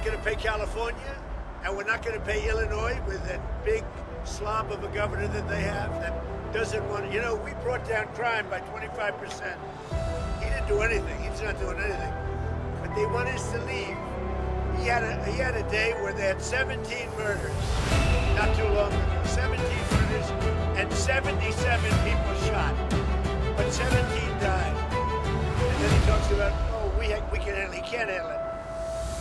going to pay California, and we're not going to pay Illinois with that big slob of a governor that they have that doesn't want. You know, we brought down crime by 25%. He didn't do anything. He's not doing anything. But they want us to leave. He had a day where they had 17 murders, not too long ago. 17 murders and 77 people shot, but 17 died. And then he talks about, oh, we can handle it. He can't handle it.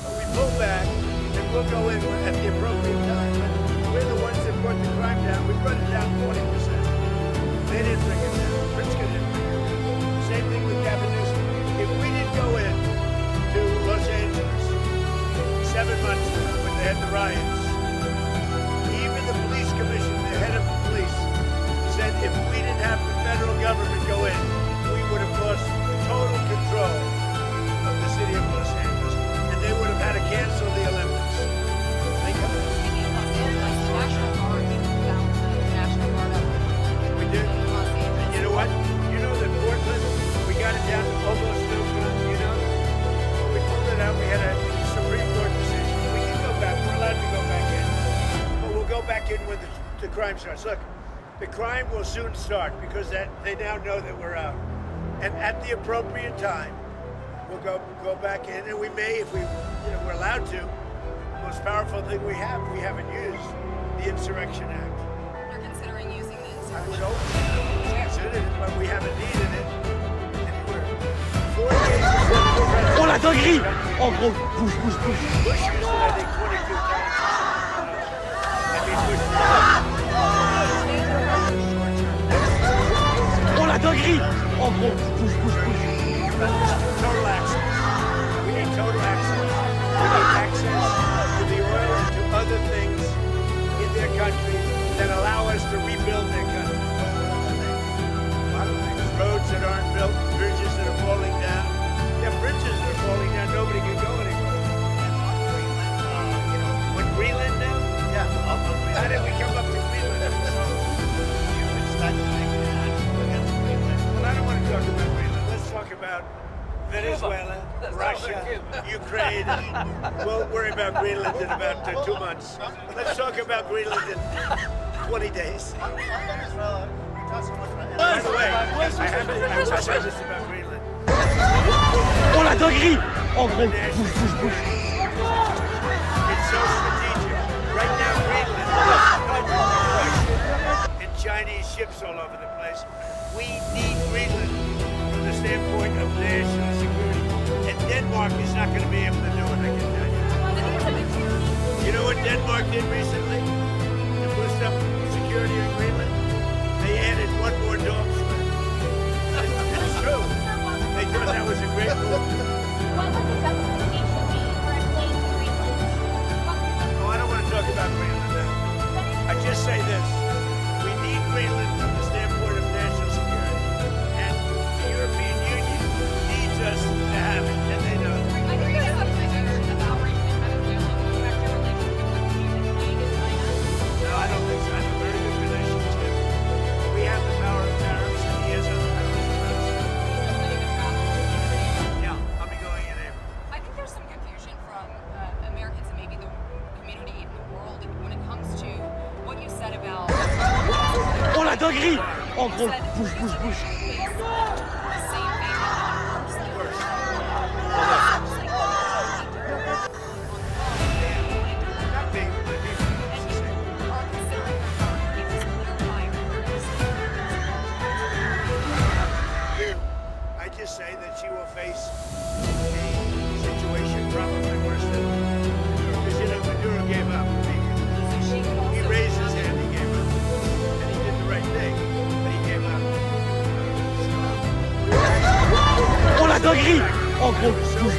But we pull back and we'll go in at the appropriate time. But we're the ones that brought the crime down. We brought it down 40%. They didn't bring it down. Pritzker didn't bring it down. Same thing with Gavin Newsom. If we didn't go in to Los Angeles 7 months ago when they had the riots, even the police commission, the head of the police, said if we didn't have the federal government go in, we would have lost total control of the city of Los Angeles, and they would have had to cancel the Olympics. Think of it. National Guard, we found the National Guard up. We did. And you know what? You know that Portland, we got it down to almost no good, you know? When we pulled it out, we had a Supreme Court decision. We can go back. We're allowed to go back in. But we'll go back in when the crime starts. Look, the crime will soon start because they now know that we're out. And at the appropriate time, we'll go back in, and we may, if we're allowed to. The most powerful thing we haven't used, the Insurrection Act. You're considering using the I would insurrection. hope we considered it, but we haven't needed it anywhere. 48% Oh la dinguerie! Oh gros, bouge. Bush used it, I think, 22 times. I mean, Bush. Oh la dinguerie! Oh gros, bouge. Total access. We need total access. We need access to the oil and to other things in their country that allow us to rebuild their country. A lot of things. Roads that aren't built, bridges that are falling down. Yeah, bridges that are falling down, nobody can go anywhere. What, Greenland now? Yeah, how did we come up to Greenland? Well, I don't want to talk about Greenland. Let's talk about Venezuela, Russia, Ukraine. We'll worry about Greenland in about 2 months. Let's talk about Greenland in 20 days. By the way, I said this about Greenland. Oh la dinguerie! Oh gros, bouge. It's so strategic. Right now, Greenland and Chinese ships all over the place. We need Greenland from the standpoint of national security. And Denmark is not going to be able to do it, I can tell you. You know what Denmark did recently to boost up security in Greenland? They added one more dog sled. It's true. They thought that was a great move. What would the justification be for a plane to Greenland? Oh, I don't want to talk about Greenland now. I just say this. We need Greenland from the standpoint of national security. And the European Union needs us to have it, and they know. I think there's a question about recent Venezuela affect your relationship with China. No, I don't think so. I have a very good relationship. We have the power of tariffs, and he has other powers of us. Yeah, I'll be going in April. I think there's some confusion from Americans and maybe the community in the world when it comes to what you said about. Oh la dinguerie! Oh gros, bouge. Not me, but it's the same. I just say that she will face a situation probably worse than Maduro. Because, you know, Maduro gave up. He raised his hand, he gave up. And he did the right thing, but he gave up. Oh la dinguerie! Oh gros, bouge.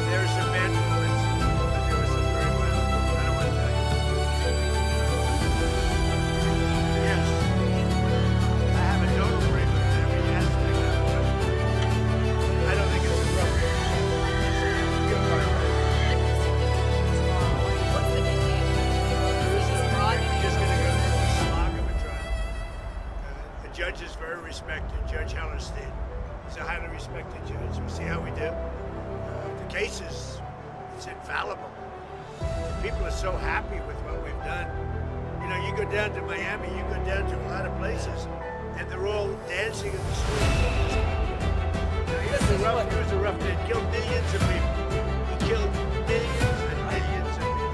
There's some men that do us very well. I don't want to tell you. Yes. I have a total agreement with every aspect of it. I don't think it's appropriate. You're right. What's the respected judge. We'll see how we do. The case it's infallible. People are so happy with what we've done. You know, you go down to Miami, you go down to a lot of places, and they're all dancing in the streets. You know, he was a rough man. He killed millions of people. He killed millions and millions of people.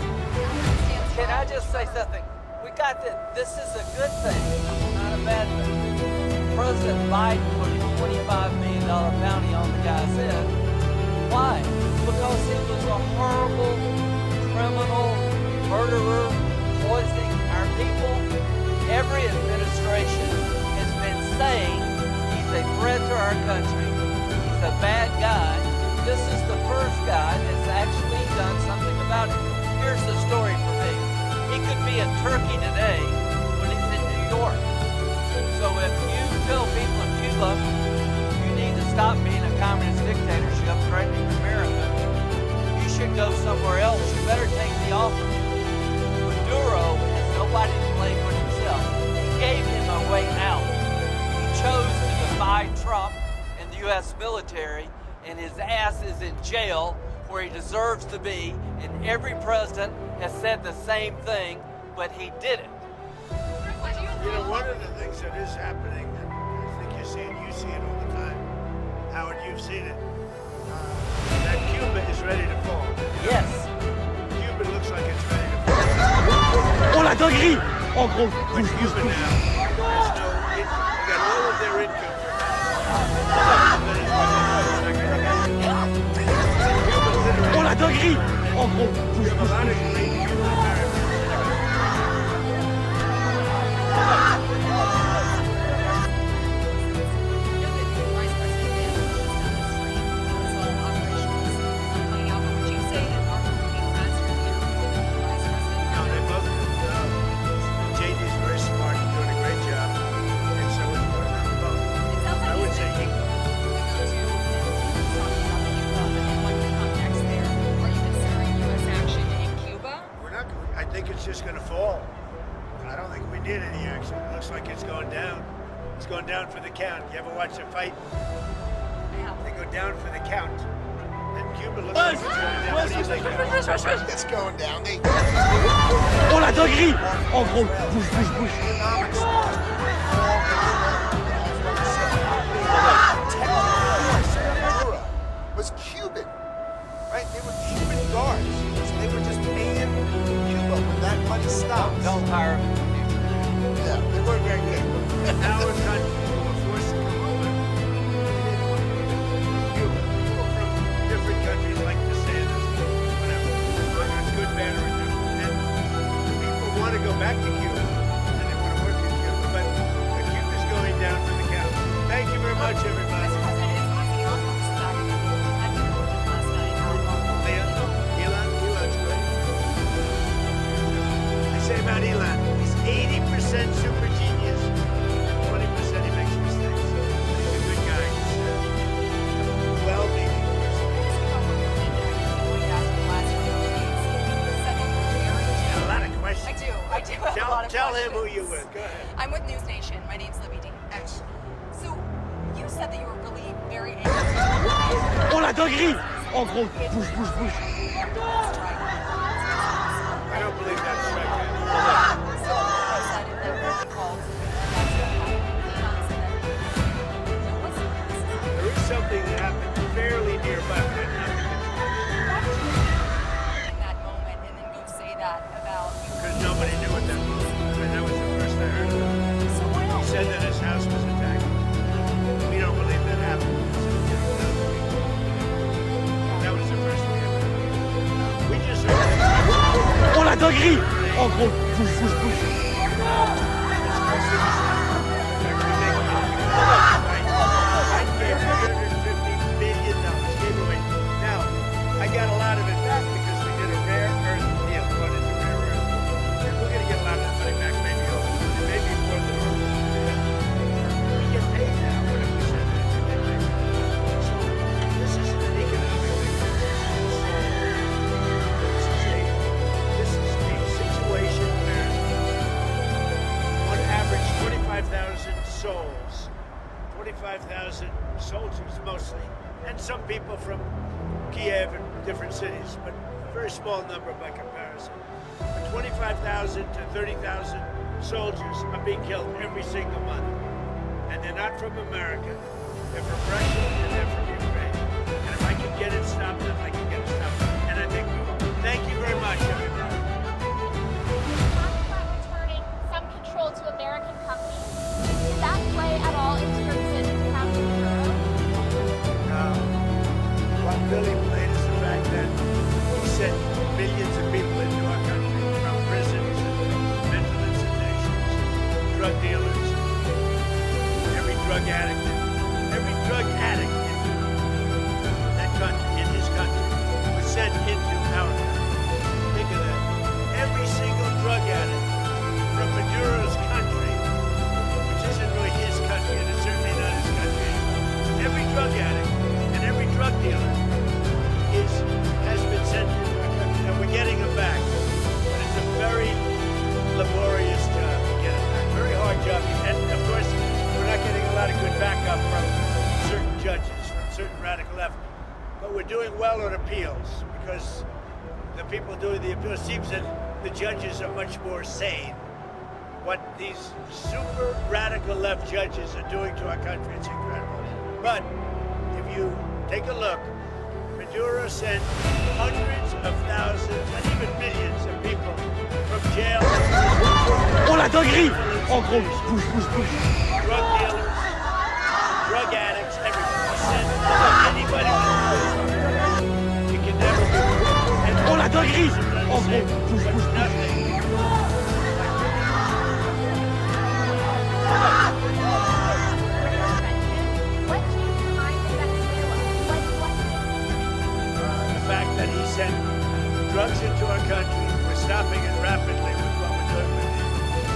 Can I just say something? We got that this is a good thing, not a bad thing. President Biden put a $25 million bounty on the guy's head. Why? Because he was a horrible criminal, murderer, poisoning our people. Every administration has been saying he's a threat to our country. He's a bad guy. This is the first guy that's actually done something about it. Here's the story for me. He could be in Turkey today when he's in New York. So if you tell people in Cuba you need to stop being a communist dictatorship threatening America, you should go somewhere else. You better take the offer. Maduro has nobody to blame but himself. He gave him a way out. He chose to defy Trump and the U.S. military, and his ass is in jail where he deserves to be, and every president has said the same thing, but he did it. You know, one of the things that is happening, and I think you see it all the time. Howard, you've seen it. That Cuba is ready to fall. Yes. Cuba looks like it's ready to fall. Oh la dinguerie! En gros, But Cuba now has no, they got all of their income. oh la dinguerie! En gros, We have a lot of great Cuban Americans. No, they both JD's very smart and doing a great job. And so is both. I would say he. We're not. I think it's just going to fall. I don't think we need any action. It looks like it's going down. It's going down for the count. You ever watch a fight? They go down for the count. And Cuba looks like it's going down. What do you think? It's going down. They oh la dinguerie! En gros, bouge. Maduro was Cuban, right? They were Cuban guards, so they were just paying Cuba when that money stopped. Don't hire him in the future. Yeah, they weren't very good. Now it's not were forced to come over. Cuba. People from different countries like the Sanders, whatever. Whether it's good, bad, or indifferent. And people want to go back to Cuba. And they want to work in Cuba. But Cuba's going down for the count. Thank you very much, everybody. Elon's great. I say about Elon, he's 80% super genius, and 20% he makes mistakes. He's a good guy. He's a well-meaning person. A lot of questions. I do have a lot of Tell him who questions. you're with. Go ahead. I'm with News Nation. My name's Libby D. So, you said that you were really very angry. Oh la dinguerie! En gros, bouge. I don't believe that's right. So, I decided that really called. There is something that happened fairly nearby. But In that moment, and then go say that about you. because nobody knew at that moment. I mean, that was the first I heard of it. So why He not? said that his house was attacked. We don't believe that happened. That was the first we ever heard. We just heard that. Oh la dinguerie! En gros, bouge. I gave $350 billion. Gave away. Now, I got a lot of it back because we did a rare earth deal. What is a rare earth? And we're going to get a lot of that money back, maybe all of it, maybe more than all of it. We get paid now, whatever we said. So, this is an economic thing. This is a situation where some people from Kiev and different cities, but a very small number by comparison. But 25,000 to 30,000 soldiers are being killed every single month. And they're not from America. They're from Russia and they're from Ukraine. And if I can get it stopped, then I can get it stopped. And I think we will. Thank you very much, everybody. Talk about returning some control to American companies. Did that play at all into your decision to found Maduro? What really played is the fact that he sent millions of people into our country from prisons and mental institutions, drug dealers, every drug addict in that country, in his country, was sent into our country. Think of that. Every single drug addict from Maduro's country, which isn't really his country, and it's certainly not his country anymore. Every drug addict and every drug dealer has been sent into our country, and we're getting them back. But it's a very laborious job to get them back. Very hard job. And of course, we're not getting a lot of good backup from certain judges, from certain radical left. But we're doing well on appeals because the people doing the appeals, seems that the judges are much more sane. What these super radical left judges are doing to our country, it's incredible. But if you take a look, Maduro sent hundreds of thousands and even millions of people from jail. Oh la dinguerie! Oh gros, bouge. Drug dealers, drug addicts, everybody. Sent anybody with it can never be. Oh la dinguerie! Oh gros, bouge. Nothing. What changed your mind in Venezuela? The fact that he sent drugs into our country, we're stopping it rapidly with what we're doing with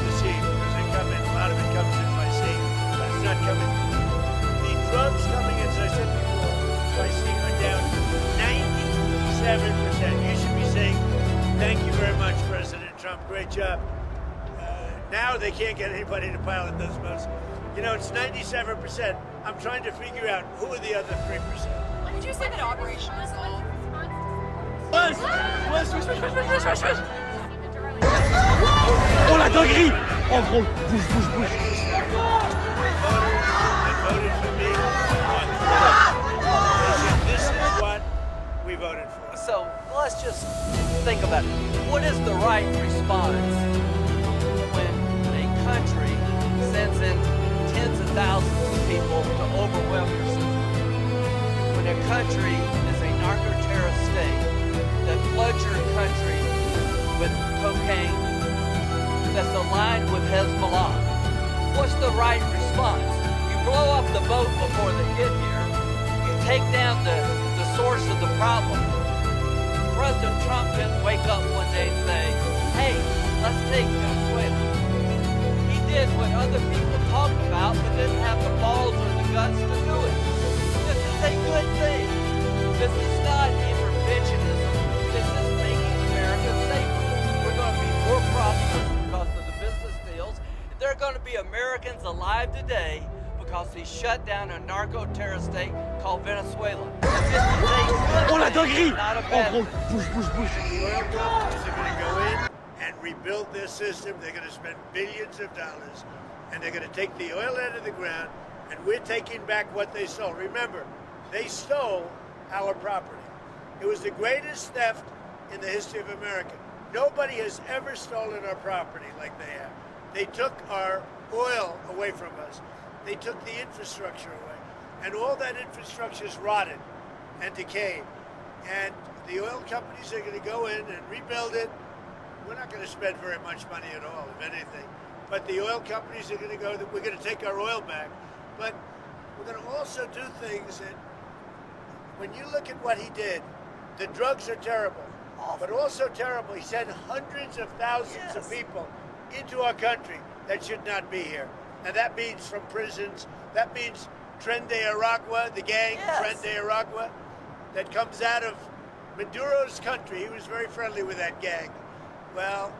the sea, because they come in, a lot of it comes in by sea, but it's not coming. The drugs coming in, as I said before, by sea are down 97%. You should be saying, thank you very much, President Trump, great job. Now they can't get anybody to pilot those boats. You know, it's 97%. I'm trying to figure out who are the other 3%. Would you say that Operation Resolve? Oh la dinguerie! Oh gros, bouge. Voted for me. This is what we voted for. So let's just think about it. What is the right response when a country sends in tens of thousands of people to overwhelm your system? When a country is a narco-terrorist state that floods your country with cocaine that's aligned with Hezbollah, what's the right response? You blow up the boat before they get here. You take down the source of the problem. President Trump didn't wake up one day and say, hey, let's take Venezuela. He did what other people talked about, but didn't have the balls or the guts to do it. This is a good thing. This is not interventionism. This is making America safer. We're going to be more prosperous because of the business deals. There are going to be Americans alive today because he shut down a narco-terrorist state called Venezuela. Oh la dinguerie! Not a Oh bad gros, thing. bouge. The oil companies are going to go in and rebuild their system. They're going to spend billions of dollars, and they're going to take the oil out of the ground, and we're taking back what they stole. Remember, they stole our property. It was the greatest theft in the history of America. Nobody has ever stolen our property like they have. They took our oil away from us. They took the infrastructure away. And all that infrastructure is rotted and decayed. And the oil companies are going to go in and rebuild it. We're not going to spend very much money at all, if anything. But the oil companies are going to go, we're going to take our oil back. But we're going to also do things that, when you look at what he did, the drugs are terrible. But also terrible, he sent hundreds of thousands of people into our country that should not be here. And that means from prisons, that means Tren de Aragua, the gang, Tren de Aragua, that comes out of Maduro's country. He was very friendly with that gang. Well,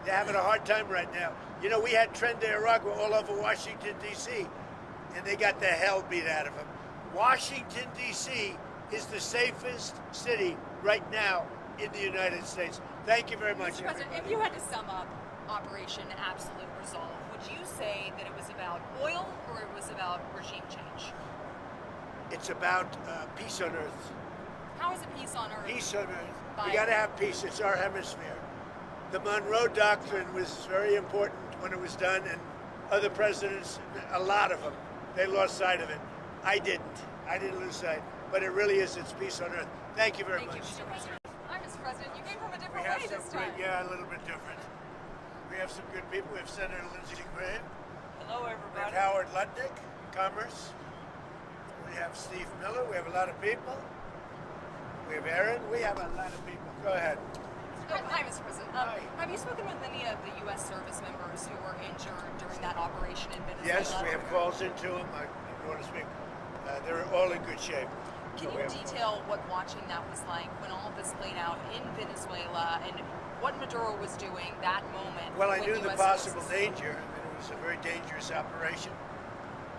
they're having a hard time right now. You know, we had Tren de Aragua all over Washington, D.C., and they got the hell beat out of them. Washington, D.C. is the safest city right now in the United States. Thank you very much. Mr. President, if you had to sum up Operation Absolute Resolve, would you say that it was about oil or it was about regime change? It's about peace on earth. How is it peace on earth? Peace on earth. By- We got to have peace. It's our hemisphere. The Monroe Doctrine was very important when it was done, and other presidents, a lot of them, they lost sight of it. I didn't. I didn't lose sight. But it really is. It's peace on earth. Thank you very Thank you, much. Mr. President. Hi, Mr. President. You came from a We different have way some this time. great, yeah, a little bit different. We have some good people. We have Senator Lindsey Graham. Hello, We have everybody. Howard Lutnick, Commerce. We have Steve Miller. We have a lot of people. We have Aaron. We have a lot of people. Go ahead. Hi, Mr. President. Hi. Have you spoken with any of the U.S. service members who were injured during that operation in Venezuela? Yes, we have calls into them. I don't want to speak. They're all in good shape. Can So you we have- detail what watching that was like when all of this played out in Venezuela and what Maduro was doing that moment? Well, I when knew the US possible forces- danger. I mean, it was a very dangerous operation.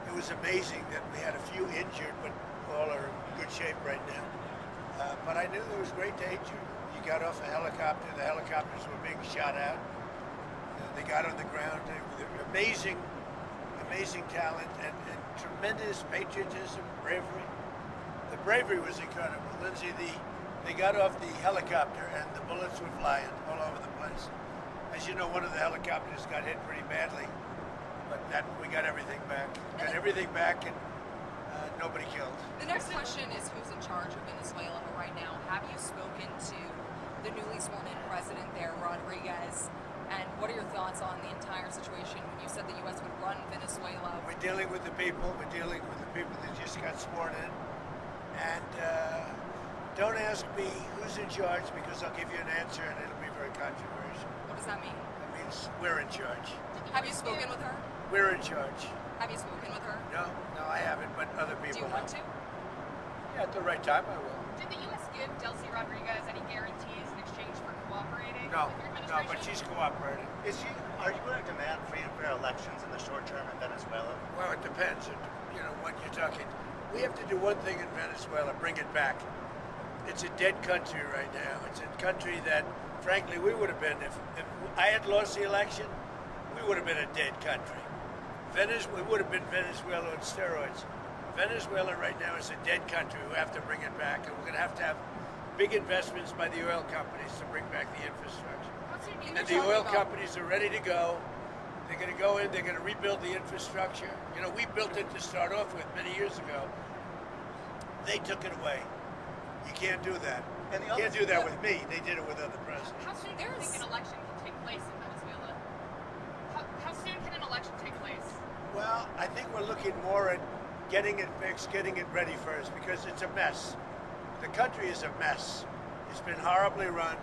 It was amazing that we had a few injured, but all are in good shape right now. But I knew there was great danger. You got off a helicopter. The helicopters were being shot out. They got on the ground. They were amazing talent and tremendous patriotism, bravery. The bravery was incredible. Lindsay, they got off the helicopter and the bullets were flying all over the place. As you know, one of the helicopters got hit pretty badly, but we got everything back. Got everything back and nobody killed. The next question is who's in charge of Venezuela right now? Have you spoken to the newly sworn in president there, Rodriguez? And what are your thoughts on the entire situation when you said the U.S. would run Venezuela? We're dealing with the people. We're dealing with the people that just got sworn in. And don't ask me who's in charge because I'll give you an answer and it'll be very controversial. What does that mean? That means we're in charge. Have you spoken with her? We're in charge. Have you spoken with her? No, I haven't, but other Do people you want to? have. Yeah, at the right time I will. Did the U.S. give Delcy Rodriguez any guarantees in exchange for cooperating No, with your no, administration? but she's cooperating. Are you going to demand free and fair elections in the short term in Venezuela? Well, it depends. You know, what you're talking. We have to do one thing in Venezuela, bring it back. It's a dead country right now. It's a country that, frankly, we would have been, if I had lost the election, we would have been a dead country. We would have been Venezuela on steroids. Venezuela right now is a dead country. We have to bring it back, and we're going to have big investments by the oil companies to bring back the infrastructure. And the oil companies are ready to go. They're going to go in, they're going to rebuild the infrastructure. You know, we built it to start off with many years ago. They took it away. You can't do that. And the You can't other- do that with me. They did it with other presidents. How soon do you think an election can take place in Venezuela? How soon can an election take place? Well, I think we're looking more at getting it fixed, getting it ready first, because it's a mess. The country is a mess. It's been horribly run.